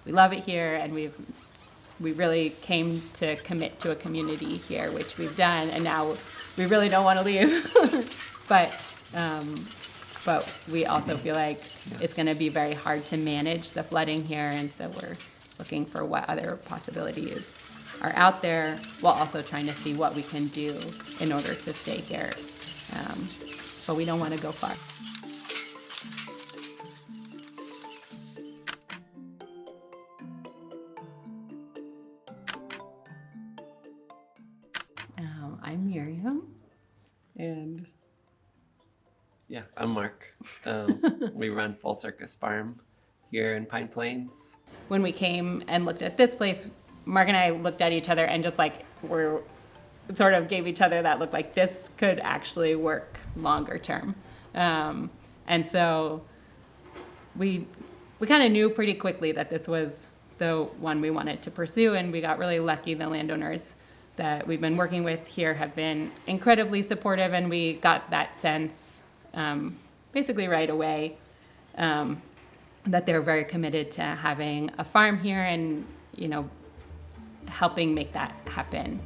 love it here, and we really came to commit to a community here, which we've done, and now we really don't want to leave. but we also feel like it's going to be very hard to manage the flooding here, and so we're looking for what other possibilities are out there, while also trying to see what we can do in order to stay here. But we don't want to go far. I'm Miriam, and yeah, I'm Mark. We run Full Circus Farm here in Pine Plains. When we came and looked at this place, Mark and I looked at each other and just like we're sort of gave each other that look like this could actually work longer term. And so we kind of knew pretty quickly that this was the one we wanted to pursue, and we got really lucky. The landowners that we've been working with here have been incredibly supportive, and we got that sense basically right away that they're very committed to having a farm here and, you know, helping make that happen.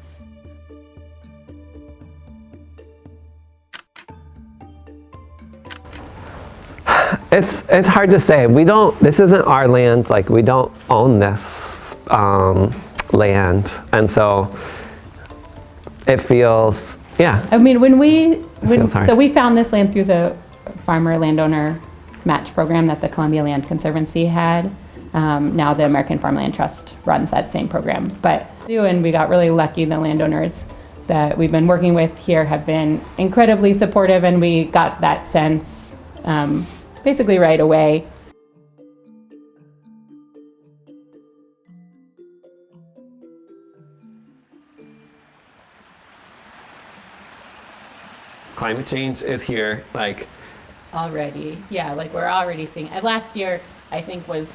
It's hard to say. This isn't our land, like we don't own this land, and so it feels, yeah. I mean, so we found this land through the farmer landowner match program that the Columbia Land Conservancy had. Now the American Farmland Trust runs that same program. And we got really lucky. The landowners that we've been working with here have been incredibly supportive, and we got that sense basically right away. Climate change is here, like Already, yeah, like we're already seeing. And last year, I think, was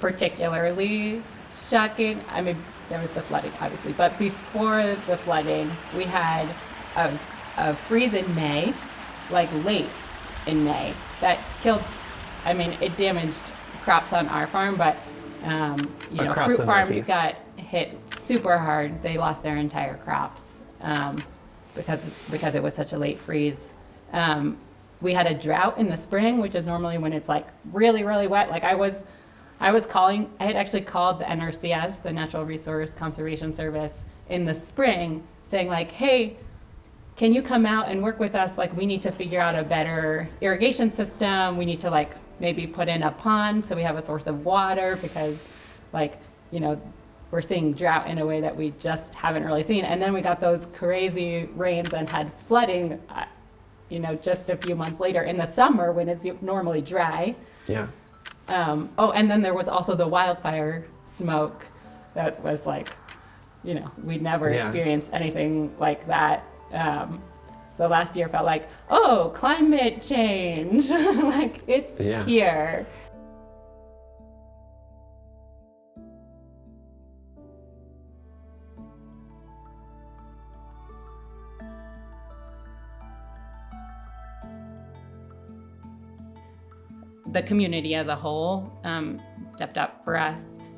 particularly shocking. I mean, there was the flooding, obviously, but before the flooding, we had a freeze in May, like late in May, that killed. I mean, it damaged crops on our farm, but fruit farms Northeast got hit super hard. They lost their entire crops because it was such a late freeze. We had a drought in the spring, which is normally when it's like really, really wet. Like I had actually called the NRCS, the Natural Resource Conservation Service, in the spring saying like, hey, can you come out and work with us? Like, we need to figure out a better irrigation system. We need to like maybe put in a pond so we have a source of water, because like, you know, we're seeing drought in a way that we just haven't really seen. And then we got those crazy rains and had flooding, just a few months later in the summer when it's normally dry. Yeah. And then there was also the wildfire smoke that was like, we'd never experienced anything like that. So last year felt like, oh, climate change, like it's here. The community as a whole stepped up for us.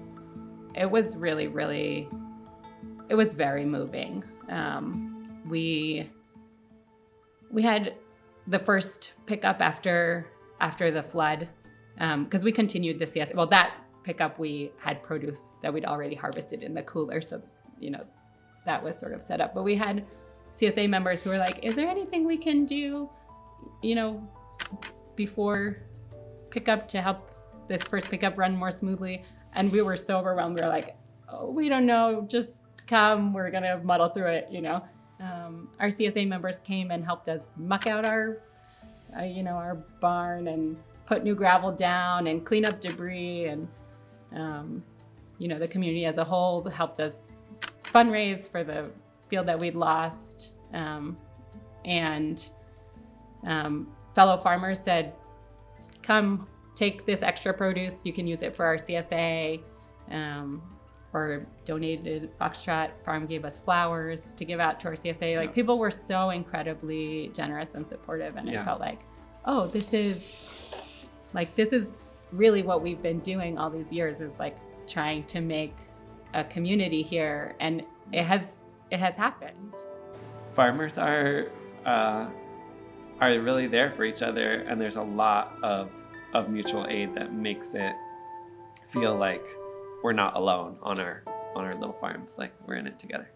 It was really, really, it was very moving. We had the first pickup after the flood, because we continued the CSA. Well, that pickup we had produce that we'd already harvested in the cooler, so that was sort of set up. But we had CSA members who were like, "Is there anything we can do, before pickup to help this first pickup run more smoothly?" And we were so overwhelmed. We were like, "Oh, we don't know. Just come. We're gonna muddle through it." Our CSA members came and helped us muck out our barn and put new gravel down and clean up debris. And the community as a whole helped us fundraise for the field that we'd lost. And fellow farmers said, come take this extra produce. You can use it for our CSA, or donated Foxtrot Farm gave us flowers to give out to our CSA. Like, people were so incredibly generous and supportive, and it felt like, oh, this is really what we've been doing all these years is like trying to make a community here, and it has happened. Farmers are really there for each other, and there's a lot of mutual aid that makes it feel like we're not alone on our little farms, like we're in it together.